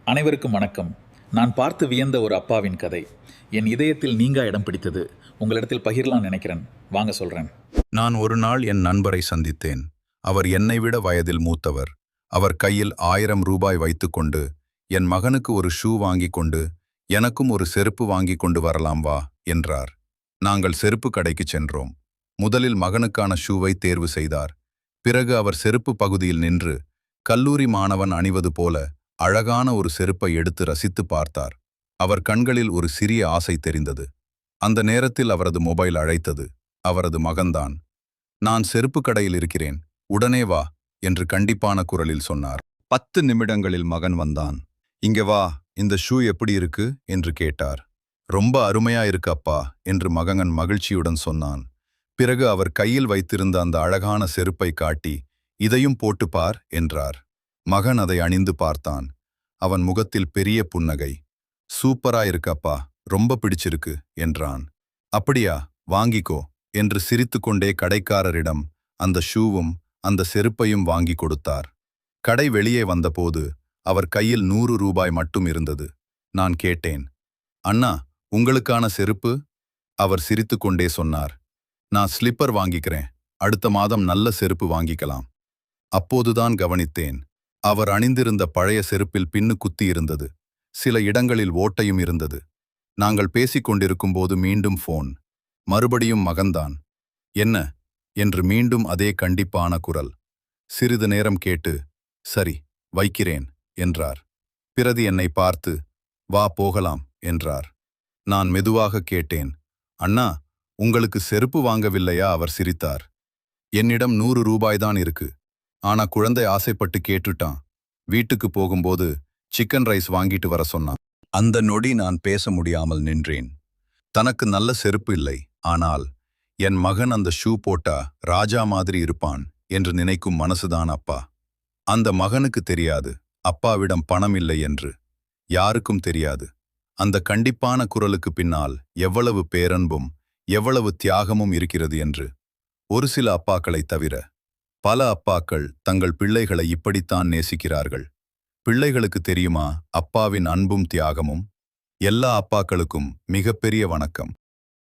அனைவருக்கும் வணக்கம். நான் பார்த்து வியந்த ஒரு அப்பாவின் கதை. என் இதயத்தில் நீங்கா இடம் பிடித்தது. உங்களிடத்தில் பகிரலாம் நினைக்கிறேன். வாங்க சொல்றேன். நான் ஒரு நாள் என் நண்பரை சந்தித்தேன். அவர் என்னை விட வயதில் மூத்தவர். அவர் கையில் 1000 ரூபாய் வைத்துக்கொண்டு, என் மகனுக்கு ஒரு ஷூ வாங்கிக் கொண்டு, எனக்கும் ஒரு செருப்பு வாங்கிக் கொண்டு வரலாம் வா என்றார். நாங்கள் செருப்பு கடைக்கு சென்றோம். முதலில் மகனுக்கான ஷூவை தேர்வு செய்தார். பிறகு அவர் செருப்பு பகுதியில் நின்று, கல்லூரி மாணவன் அணிவது போல அழகான ஒரு செருப்பை எடுத்து ரசித்து பார்த்தார். அவர் கண்களில் ஒரு சிறிய ஆசை தெரிந்தது. அந்த நேரத்தில் அவரது மொபைல் அழைத்தது. அவரது மகன்தான். நான் செருப்பு கடையில் இருக்கிறேன், உடனே வா என்று கண்டிப்பான குரலில் சொன்னார். 10 நிமிடங்களில் மகன் வந்தான். இங்க வா, இந்த ஷூ எப்படி இருக்கு என்று கேட்டார். ரொம்ப அருமையா இருக்கு அப்பா என்று மகன் மகிழ்ச்சியுடன் சொன்னான். பிறகு அவர் கையில் வைத்திருந்த அந்த அழகான செருப்பை காட்டி, இதையும் போட்டு பார் என்றார். மகன் அதை அணிந்து பார்த்தான். அவன் முகத்தில் பெரிய புன்னகை. சூப்பரா இருக்கப்பா, ரொம்ப பிடிச்சிருக்கு என்றான். அப்படியா, வாங்கிக்கோ என்று சிரித்துக்கொண்டே கடைக்காரரிடம் அந்த ஷூவும் அந்த செருப்பையும் வாங்கி கொடுத்தார். கடை வெளியே வந்தபோது அவர் கையில் 100 ரூபாய் மட்டும் இருந்தது. நான் கேட்டேன், அண்ணா, உங்களுக்கான செருப்பு? அவர் சிரித்துக்கொண்டே சொன்னார், நான் ஸ்லிப்பர் வாங்கிக்கிறேன், அடுத்த மாதம் நல்ல செருப்பு வாங்கிக்கலாம். அப்போதுதான் கவனித்தேன், அவர் அணிந்திருந்த பழைய செருப்பில் பின்னு குத்தி இருந்தது. சில இடங்களில் ஓட்டையும் இருந்தது. நாங்கள் பேசிக் கொண்டிருக்கும்போது மீண்டும் போன். மறுபடியும் மகன்தான். என்ன என்று மீண்டும் அதே கண்டிப்பான குரல். சிறிது நேரம் கேட்டு, சரி, வைக்கிறேன் என்றார். பிறகு என்னை பார்த்து, வா போகலாம் என்றார். நான் மெதுவாக கேட்டேன், அண்ணா, உங்களுக்கு செருப்பு வாங்கவில்லையா? அவர் சிரித்தார். என்னிடம் 100 ரூபாய்தான் இருக்கு. ஆனா குழந்தை ஆசைப்பட்டு கேட்டுட்டான். வீட்டுக்கு போகும்போது சிக்கன் ரைஸ் வாங்கிட்டு வர சொன்னான். அந்த நொடி நான் பேச முடியாமல் நின்றேன். தனக்கு நல்ல செருப்பு இல்லை, ஆனால் என் மகன் அந்த ஷூ போட்டா ராஜா மாதிரி இருப்பான் என்று நினைக்கும் மனசுதான் அப்பா. அந்த மகனுக்கு தெரியாது அப்பாவிடம் பணம் இல்லை என்று. யாருக்கும் தெரியாது அந்த கண்டிப்பான குரலுக்கு பின்னால் எவ்வளவு பேரன்பும் எவ்வளவு தியாகமும் இருக்கிறது என்று. ஒரு சில அப்பாக்களைத் தவிர பல அப்பாக்கள் தங்கள் பிள்ளைகளை இப்படித்தான் நேசிக்கிறார்கள். பிள்ளைகளுக்கு தெரியுமா அப்பாவின் அன்பும் தியாகமும்? எல்லா அப்பாக்களுக்கும் மிகப்பெரிய வணக்கம்.